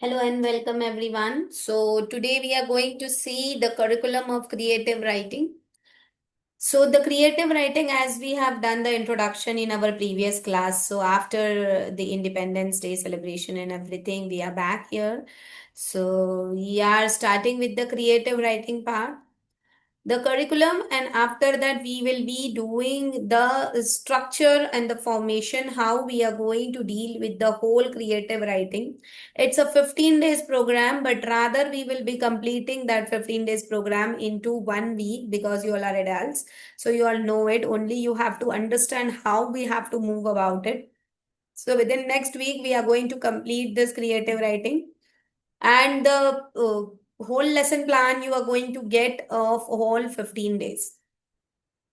Hello and welcome everyone. So today we are going to see the curriculum of creative writing. So the creative writing, as we have done the introduction in our previous class. So after the Independence Day celebration and everything, we are back here. So we are starting with the creative writing part, the curriculum, and after that we will be doing the structure and the formation, how we are going to deal with the whole creative writing. It's a 15 days program, but rather we will be completing that 15 days program into 1 week because you all are adults, so you all know it. Only you have to understand how we have to move about it. So within next week we are going to complete this creative writing, and the whole lesson plan you are going to get of all 15 days.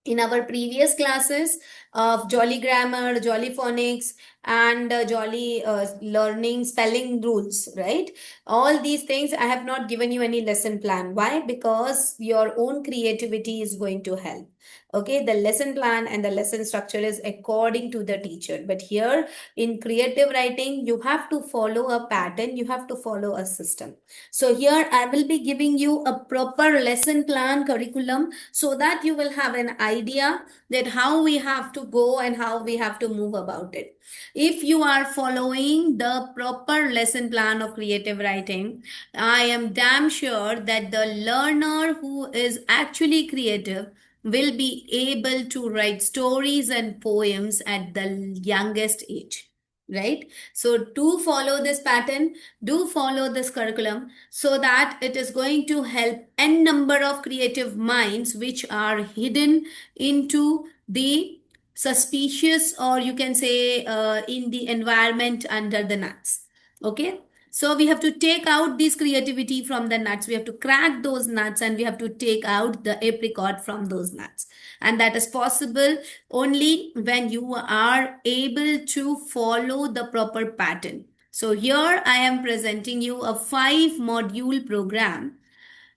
In our previous classes of Jolly Grammar, Jolly Phonics, and Jolly Learning Spelling Rules, right? All these things, I have not given you any lesson plan. Why? Because your own creativity is going to help. Okay, the lesson plan and the lesson structure is according to the teacher. But here in creative writing, you have to follow a pattern, you have to follow a system. So here I will be giving you a proper lesson plan curriculum so that you will have an idea that how we have to go and how we have to move about it. If you are following the proper lesson plan of creative writing, I am damn sure that the learner who is actually creative will be able to write stories and poems at the youngest age, right? So do follow this pattern, do follow this curriculum, so that it is going to help n number of creative minds which are hidden into the suspicious, or you can say in the environment under the nuts. Okay, so we have to take out this creativity from the nuts, we have to crack those nuts, and we have to take out the apricot from those nuts. And that is possible only when you are able to follow the proper pattern. So here I am presenting you a 5 module program.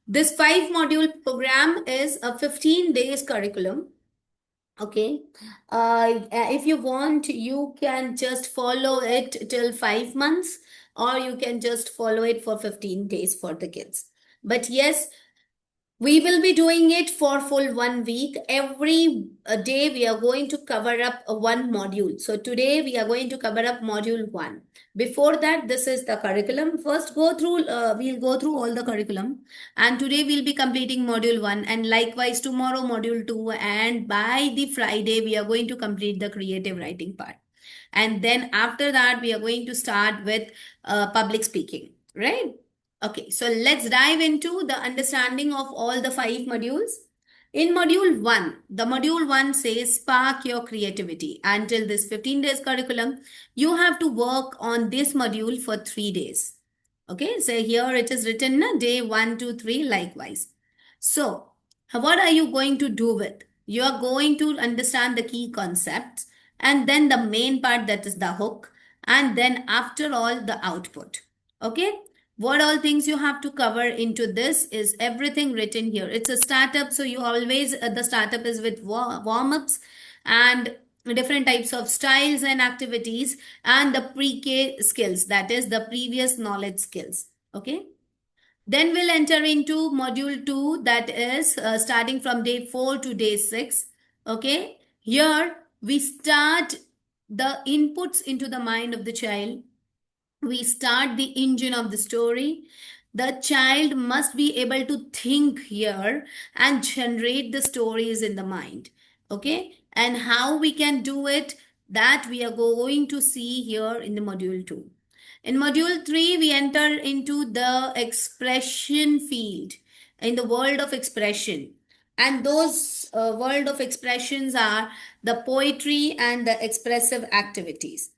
This 5 module program is a 15 days curriculum. Okay. If you want, you can just follow it till 5 months, or you can just follow it for 15 days for the kids. But yes, we will be doing it for full 1 week. Every day we are going to cover up one module. So today we are going to cover up module 1. Before that, this is the curriculum. First we'll go through all the curriculum. And today we'll be completing module 1. And likewise tomorrow module 2. And by the Friday, we are going to complete the creative writing part. And then after that, we are going to start with public speaking, right? Okay, so let's dive into the understanding of all the 5 modules. In module 1, the module 1 says spark your creativity. Until this 15 days curriculum, you have to work on this module for 3 days. Okay, so here it is written day 1, 2, 3 likewise. So, what are you going to do with? You are going to understand the key concepts, and then the main part, that is the hook, and then after all the output. Okay, what all things you have to cover into this is everything written here. It's a startup, so you always the startup is with warm-ups and different types of styles and activities, and the pre-K skills, that is the previous knowledge skills. Okay, then we'll enter into module 2, that is starting from day 4 to day 6. Okay, here we start the inputs into the mind of the child. We start the engine of the story. The child must be able to think here and generate the stories in the mind. Okay, and how we can do it, that we are going to see here in the module 2. In module 3, we enter into the expression field, in the world of expression. And those world of expressions are the poetry and the expressive activities.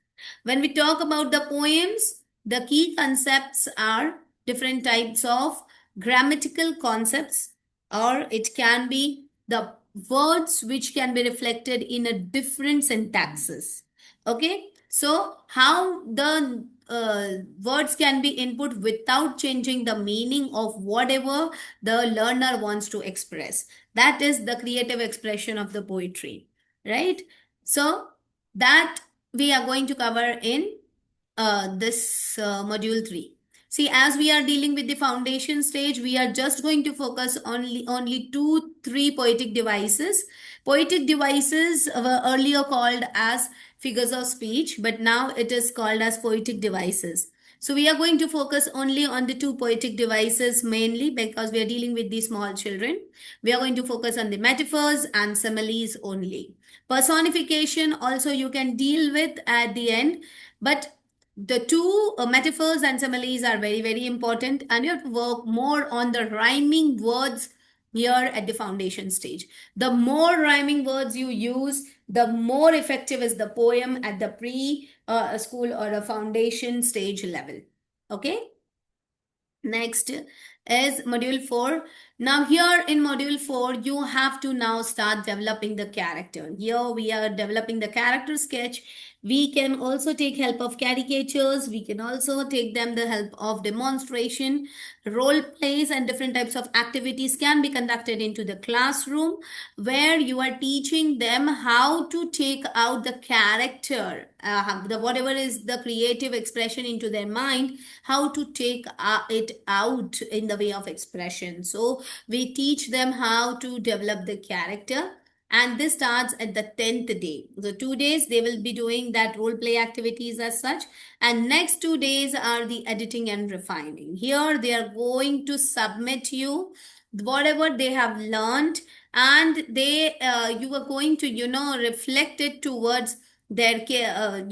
When we talk about the poems, the key concepts are different types of grammatical concepts, or it can be the words which can be reflected in a different syntaxes. Okay, so how the words can be input without changing the meaning of whatever the learner wants to express. That is the creative expression of the poetry, right? So that we are going to cover in this module 3. See, as we are dealing with the foundation stage, we are just going to focus only two, three poetic devices. Poetic devices were earlier called as figures of speech, but now it is called as poetic devices. So we are going to focus only on the two poetic devices mainly because we are dealing with the small children. We are going to focus on the metaphors and similes only. Personification also you can deal with at the end, but the two metaphors and similes are very, very important, and you have to work more on the rhyming words here at the foundation stage. The more rhyming words you use, the more effective is the poem at the pre school or a foundation stage level. Okay. Next is module 4. Now here in module 4, you have to now start developing the character. Here we are developing the character sketch. We can also take help of caricatures. We can also take them the help of demonstration. Role plays and different types of activities can be conducted into the classroom where you are teaching them how to take out the character, the whatever is the creative expression into their mind, how to take it out in the way of expression. So we teach them how to develop the character, and this starts at the 10th day. So 2 days they will be doing that role play activities as such, and next 2 days are the editing and refining. Here they are going to submit you whatever they have learned, and they you are going to reflect it towards their peers,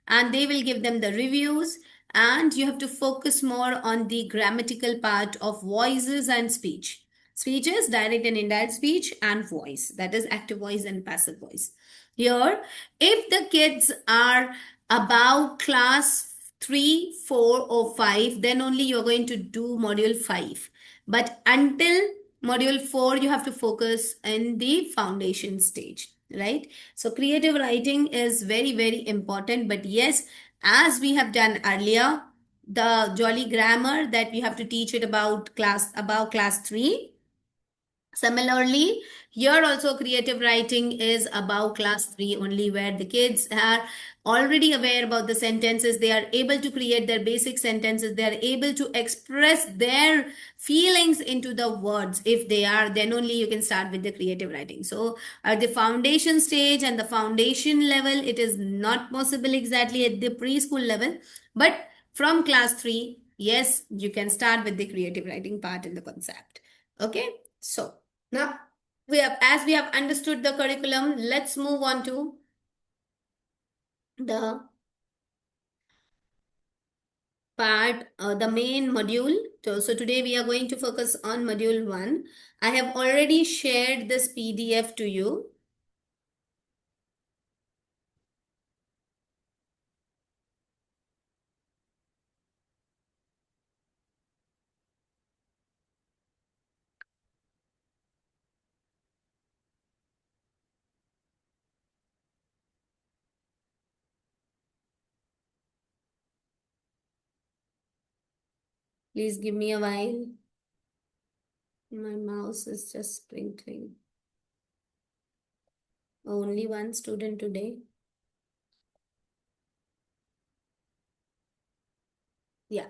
and they will give them the reviews, and you have to focus more on the grammatical part of voices and speech. Speech is direct and indirect speech, and voice, that is active voice and passive voice. Here, if the kids are about class 3, 4, or 5, then only you're going to do module 5. But until module 4, you have to focus in the foundation stage, right? So creative writing is very, very important. But yes, as we have done earlier, the jolly grammar that we have to teach it about class 3. Similarly, here also creative writing is about class 3 only, where the kids are already aware about the sentences. They are able to create their basic sentences. They are able to express their feelings into the words. If they are, then only you can start with the creative writing. So at the foundation stage and the foundation level, it is not possible exactly at the preschool level. But from class 3, yes, you can start with the creative writing part in the concept. Okay. So now, as we have understood the curriculum, let's move on to the the main module. So today we are going to focus on module 1. I have already shared this PDF to you. Please give me a while. My mouse is just sprinkling. Only one student today. Yeah.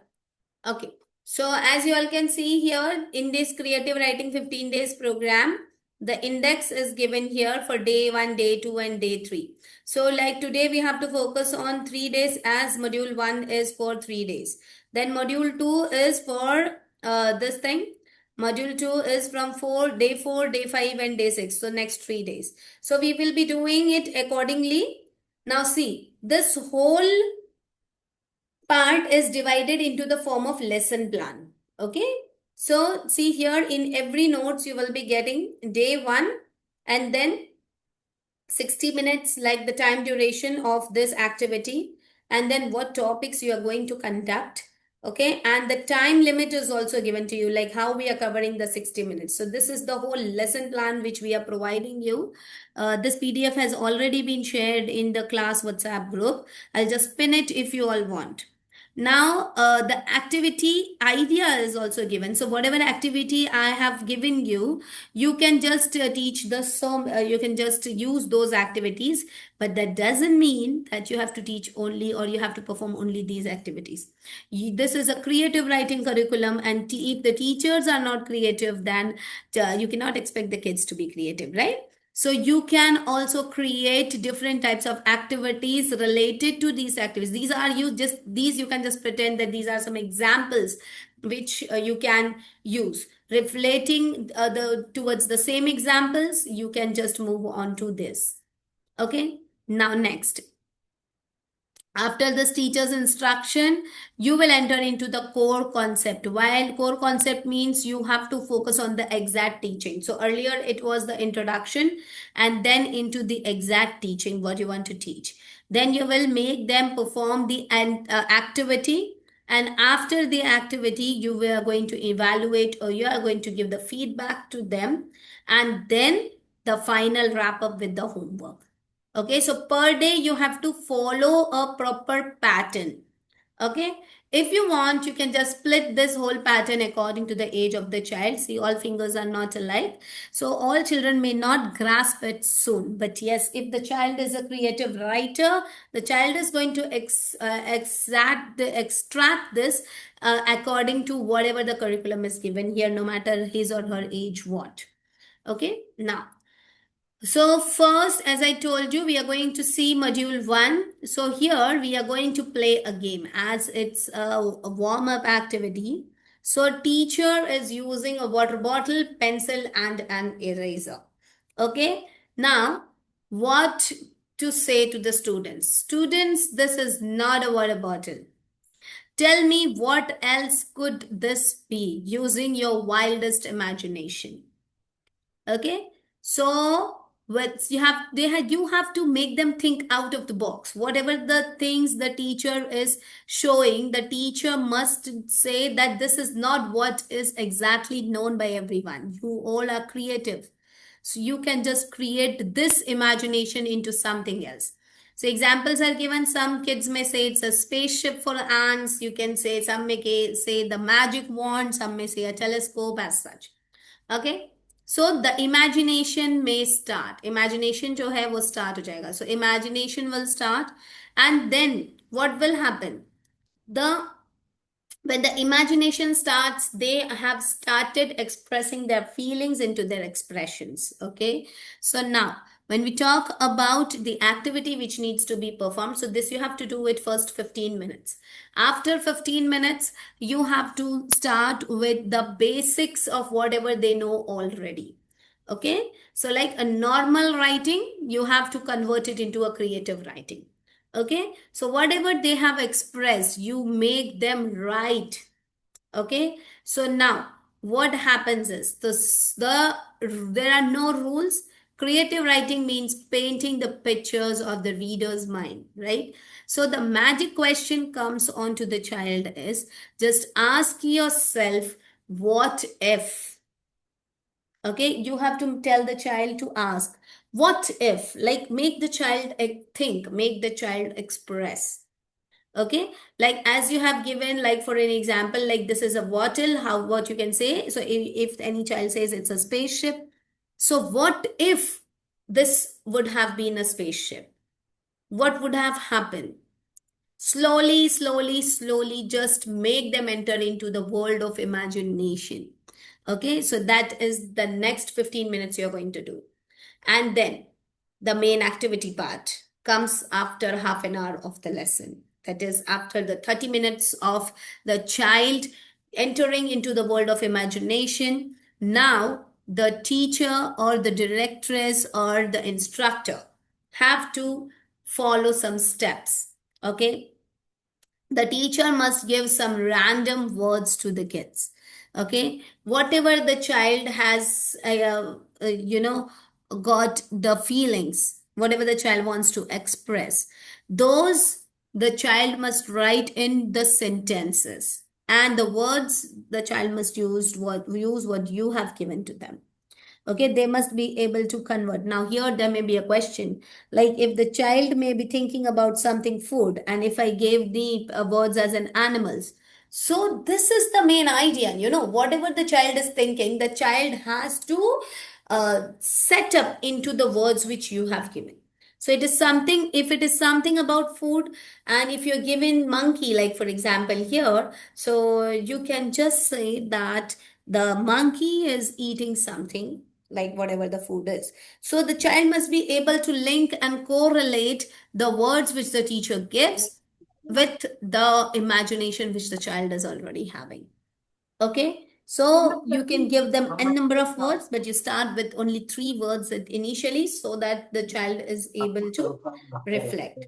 Okay. So as you all can see here in this creative writing 15 days program, the index is given here for day 1, day 2, and day 3. So like today we have to focus on 3 days, as module 1 is for 3 days. Then module 2 is for this thing. Module 2 is from day 4, day 5, and day 6. So next 3 days. So we will be doing it accordingly. Now see, this whole part is divided into the form of lesson plan. Okay. So see here in every notes you will be getting day 1 and then 60 minutes like the time duration of this activity, and then what topics you are going to conduct. Okay. And the time limit is also given to you, like how we are covering the 60 minutes. So this is the whole lesson plan which we are providing you. This PDF has already been shared in the class WhatsApp group. I'll just pin it if you all want. Now, the activity idea is also given. So whatever activity I have given you, you can just teach the some, you can just use those activities, but that doesn't mean that you have to teach only or you have to perform only these activities. This is a creative writing curriculum, and if the teachers are not creative, then you cannot expect the kids to be creative, right? So you can also create different types of activities related to these activities. These you can just pretend that these are some examples which you can use. Reflecting the towards the same examples, you can just move on to this. Okay. Now next. After this teacher's instruction, you will enter into the core concept. While core concept means you have to focus on the exact teaching. So earlier it was the introduction and then into the exact teaching, what you want to teach. Then you will make them perform the activity. And after the activity, you are going to evaluate or you are going to give the feedback to them. And then the final wrap up with the homework. Okay, so per day you have to follow a proper pattern. Okay, if you want, you can just split this whole pattern according to the age of the child. See, all fingers are not alike. So all children may not grasp it soon. But yes, if the child is a creative writer, the child is going to extract this according to whatever the curriculum is given here, no matter his or her age what. Okay, now. So first, as I told you, we are going to see module 1. So here we are going to play a game as it's a warm-up activity. So teacher is using a water bottle, pencil and an eraser. Okay. Now, what to say to the students? Students, this is not a water bottle. Tell me what else could this be using your wildest imagination. Okay. So what you have to make them think out of the box. Whatever the things the teacher is showing, the teacher must say that this is not what is exactly known by everyone. You all are creative. So you can just create this imagination into something else. So examples are given. Some kids may say it's a spaceship for ants. You can say, some may say the magic wand. Some may say a telescope as such. Okay. So the imagination may start. Imagination जो है वो start हो जाएगा. So imagination will start, and then what will happen? When the imagination starts, they have started expressing their feelings into their expressions. Okay. So now when we talk about the activity which needs to be performed, so this you have to do it first 15 minutes. After 15 minutes, you have to start with the basics of whatever they know already. Okay. So like a normal writing, you have to convert it into a creative writing. Okay. So whatever they have expressed, you make them write. Okay. So now what happens is there are no rules. Creative writing means painting the pictures of the reader's mind, right? So the magic question comes onto the child is just ask yourself, what if? Okay, you have to tell the child to ask, what if? Like make the child think, make the child express. Okay, like as you have given, like for an example, like this is a bottle, how what you can say. So if any child says it's a spaceship, so what if this would have been a spaceship? What would have happened? Slowly, slowly, slowly, just make them enter into the world of imagination. Okay, so that is the next 15 minutes you're going to do. And then the main activity part comes after half an hour of the lesson. That is after the 30 minutes of the child entering into the world of imagination. Now, the teacher or the directress or the instructor have to follow some steps. Okay, the teacher must give some random words to the kids. Okay, whatever the child has got the feelings, whatever the child wants to express, those the child must write in the sentences, and the words the child must use what you have given to them. Okay, they must be able to convert. Now, here there may be a question like if the child may be thinking about something food, and if I gave the words as an animals. So, this is the main idea. Whatever the child is thinking, the child has to set up into the words which you have given. So, it is something, if it is something about food, and if you're given monkey, like for example here, so you can just say that the monkey is eating something like whatever the food is. So the child must be able to link and correlate the words which the teacher gives with the imagination which the child is already having. Okay. So you can give them n number of words, but you start with only 3 words initially so that the child is able to reflect.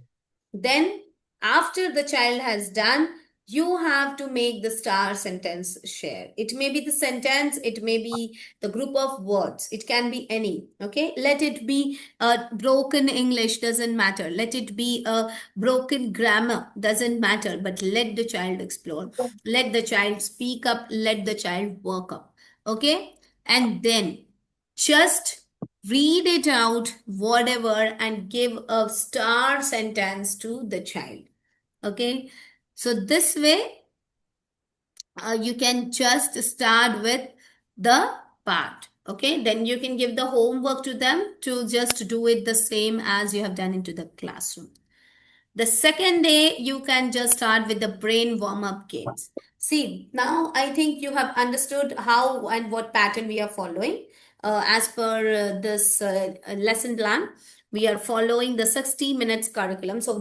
Then, after the child has done, you have to make the star sentence share. It may be the sentence, it may be the group of words, it can be any. Okay, let it be a broken English, doesn't matter. Let it be a broken grammar, doesn't matter. But let the child explore, let the child speak up, let the child work up. Okay, and then just read it out, whatever, and give a star sentence to the child. Okay. So this way, you can just start with the part. Okay. Then you can give the homework to them to just do it the same as you have done into the classroom. The second day, you can just start with the brain warm-up games. See, now I think you have understood how and what pattern we are following. As per this lesson plan, we are following the 60 minutes curriculum. So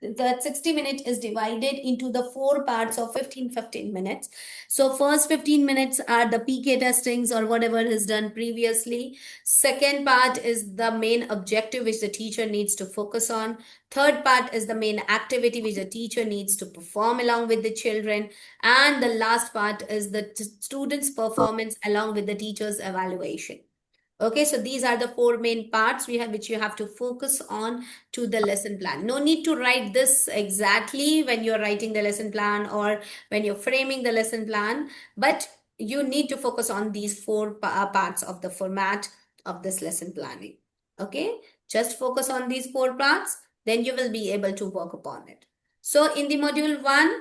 that 60 minutes is divided into the 4 parts of 15 minutes. So first 15 minutes are the PK testings or whatever is done previously. Second part is the main objective which the teacher needs to focus on. Third part is the main activity which the teacher needs to perform along with the children. And the last part is the student's performance along with the teacher's evaluation. Okay, so these are the 4 main parts we have, which you have to focus on to the lesson plan. No need to write this exactly when you're writing the lesson plan or when you're framing the lesson plan, but you need to focus on these 4 parts of the format of this lesson planning. Okay, just focus on these 4 parts, then you will be able to work upon it. So in the module 1,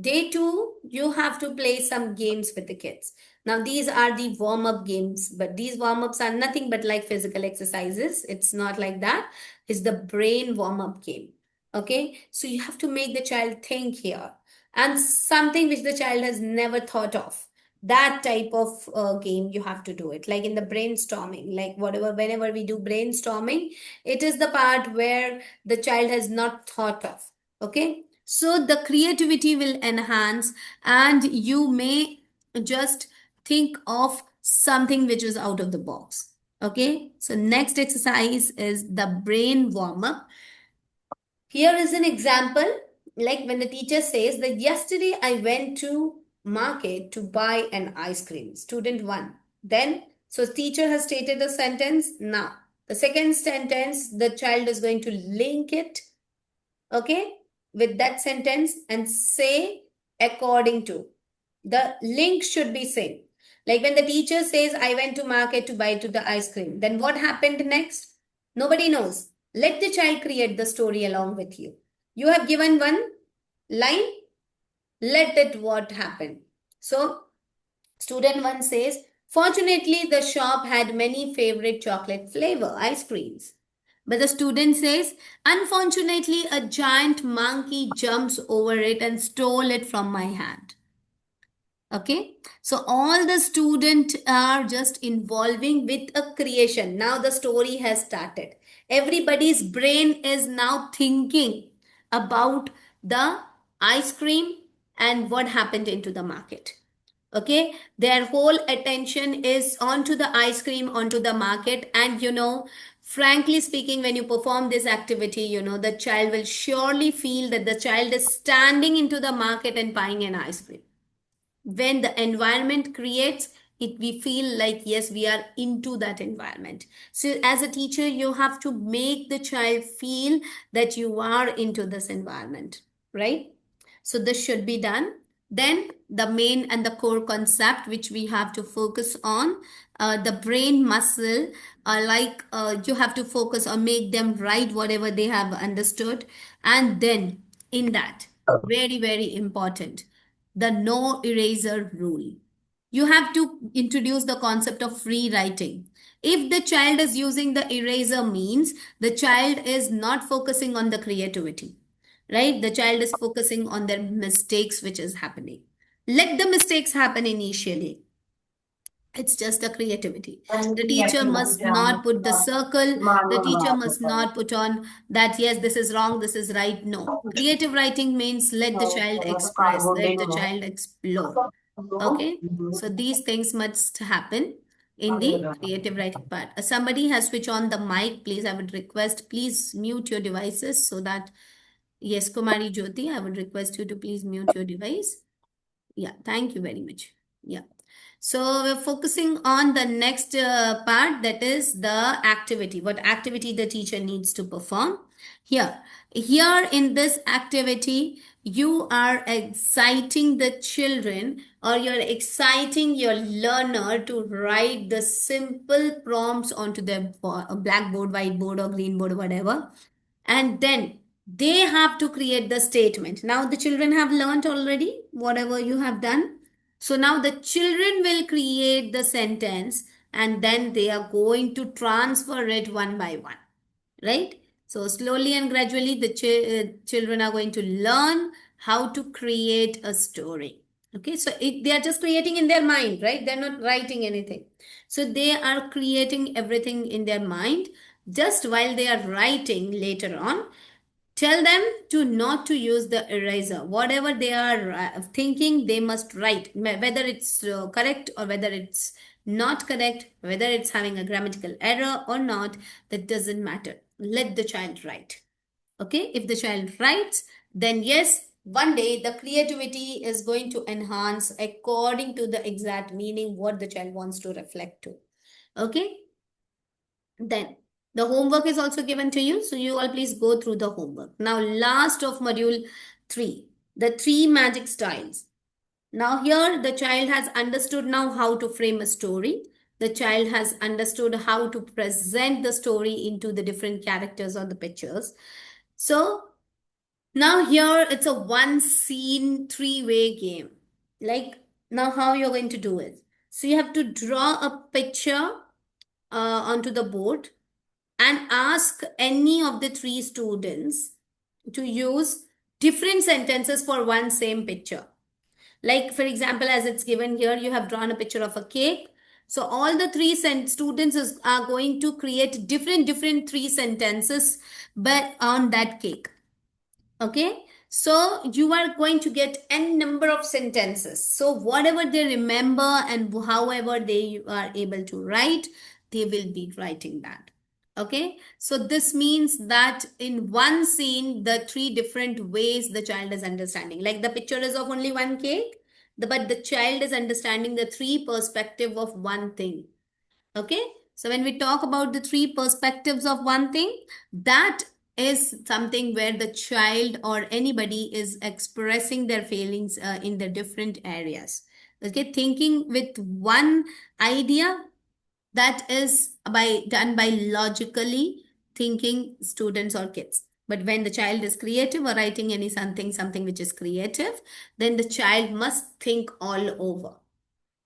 day 2, you have to play some games with the kids. Now, these are the warm-up games, but these warm-ups are nothing but like physical exercises. It's not like that. It's the brain warm-up game. Okay, so you have to make the child think here and something which the child has never thought of. That type of game you have to do it, like in the brainstorming, like whatever, whenever we do brainstorming, it is the part where the child has not thought of. Okay, so the creativity will enhance and you may just think of something which is out of the box. Okay, so next exercise is the brain warm up. Here is an example, like when the teacher says that yesterday I went to market to buy an ice cream. Student 1. Then, so teacher has stated a sentence. Now, the second sentence, the child is going to link it, okay, with that sentence and say according to. The link should be same. Like when the teacher says, I went to market to buy to the ice cream, then what happened next? Nobody knows. Let the child create the story along with you. You have given one line, let it what happened. So student 1 says, fortunately, the shop had many favorite chocolate flavor ice creams. But the student says, unfortunately, a giant monkey jumps over it and stole it from my hand. Okay, so all the students are just involving with a creation. Now the story has started. Everybody's brain is now thinking about the ice cream and what happened into the market. Okay, their whole attention is onto the ice cream, onto the market. And frankly speaking, when you perform this activity, the child will surely feel that the child is standing into the market and buying an ice cream. When the environment creates it, we feel like yes, we are into that environment. So as a teacher, you have to make the child feel that you are into this environment, right? So this should be done. Then the main and the core concept which we have to focus on, the brain muscle, you have to focus or make them write whatever they have understood. And then in that, very, very important, the no eraser rule. You have to introduce the concept of free writing. If the child is using the eraser means the child is not focusing on the creativity, right? The child is focusing on their mistakes which is happening. Let the mistakes happen initially. It's just a creativity. The teacher must not put the circle. The teacher must not put on that, yes, this is wrong, this is right. No. Creative writing means let the child express, let the child explore. Okay? So these things must happen in the creative writing part. Somebody has switched on the mic. Please, I would request, please mute your devices so that, yes, Kumari Jyoti, I would request you to please mute your device. Yeah, thank you very much. Yeah. So we're focusing on the next part, that is the activity. What activity the teacher needs to perform. Here in this activity, you are exciting the children, or you're exciting your learner to write the simple prompts onto the blackboard, whiteboard, or green board, whatever. And then they have to create the statement. Now the children have learned already whatever you have done. So now the children will create the sentence, and then they are going to transfer it one by one, right? So slowly and gradually the children are going to learn how to create a story. Okay, so they are just creating in their mind, right? They're not writing anything. So they are creating everything in their mind. Just while they are writing later on, tell them to not to use the eraser. Whatever they are thinking, they must write, whether it's correct or whether it's not correct, whether it's having a grammatical error or not, that doesn't matter. Let the child write. Okay, if the child writes, then yes, one day the creativity is going to enhance according to the exact meaning what the child wants to reflect to. Okay, then the homework is also given to you. So you all please go through the homework. Now, last of module 3, the 3 magic styles. Now here the child has understood now how to frame a story. The child has understood how to present the story into the different characters or the pictures. So now here it's a one scene, three-way game. Like now how you're going to do it. So you have to draw a picture onto the board and ask any of the 3 students to use different sentences for one same picture. Like, for example, as it's given here, you have drawn a picture of a cake. So all the 3 students are going to create different 3 sentences but on that cake. Okay, so you are going to get n number of sentences. So whatever they remember and however they are able to write, they will be writing that. Okay, so this means that in one scene, the 3 different ways the child is understanding. Like the picture is of only one cake, but the child is understanding the 3 perspective of one thing. Okay, so when we talk about the 3 perspectives of one thing, that is something where the child or anybody is expressing their feelings in the different areas. Okay, thinking with one idea, that is done by logically thinking students or kids. But when the child is creative or writing any something which is creative, then the child must think all over.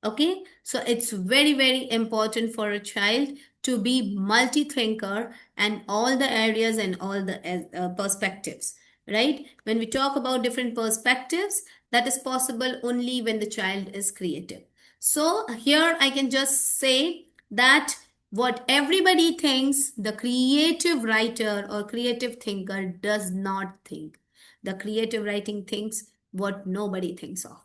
Okay, so it's very, very important for a child to be multi-thinker and all the areas and all the perspectives, right? When we talk about different perspectives, that is possible only when the child is creative. So here I can just say that what everybody thinks, the creative writer or creative thinker does not think. The creative writing thinks what nobody thinks of,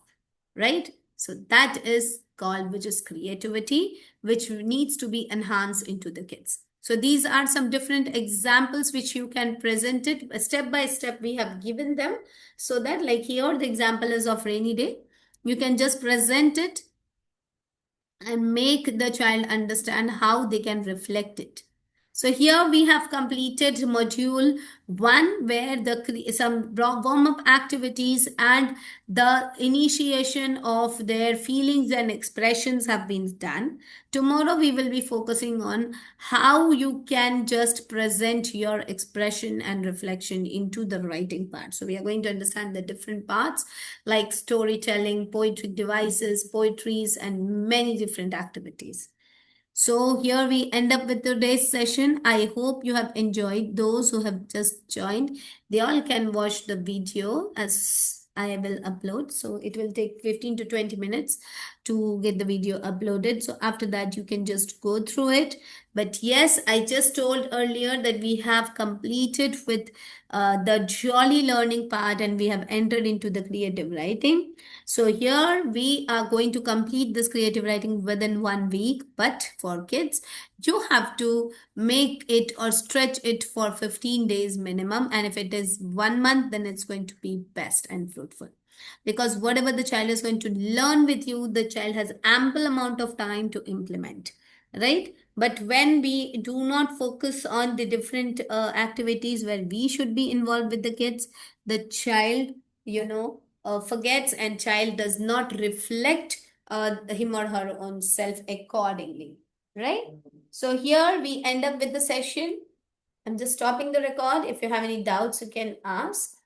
right? So that is called, which is creativity, which needs to be enhanced into the kids. So these are some different examples which you can present it step by step. We have given them so that, like here, the example is of rainy day. You can just present it and make the child understand how they can reflect it. So here we have completed module 1 where some warm-up activities and the initiation of their feelings and expressions have been done. Tomorrow we will be focusing on how you can just present your expression and reflection into the writing part. So we are going to understand the different parts like storytelling, poetic devices, poetries, and many different activities. So here we end up with today's session. I hope you have enjoyed. Those who have just joined, they all can watch the video as I will upload. So it will take 15 to 20 minutes to get the video uploaded. So after that, you can just go through it. But yes, I just told earlier that we have completed with the jolly learning part and we have entered into the creative writing. So here we are going to complete this creative writing within 1 week, but for kids, you have to make it or stretch it for 15 days minimum. And if it is 1 month, then it's going to be best and fruitful. Because whatever the child is going to learn with you, the child has ample amount of time to implement, right? But when we do not focus on the different activities where we should be involved with the kids, the child, forgets and child does not reflect him or her own self accordingly, right? So here we end up with the session. I'm just stopping the record. If you have any doubts, you can ask.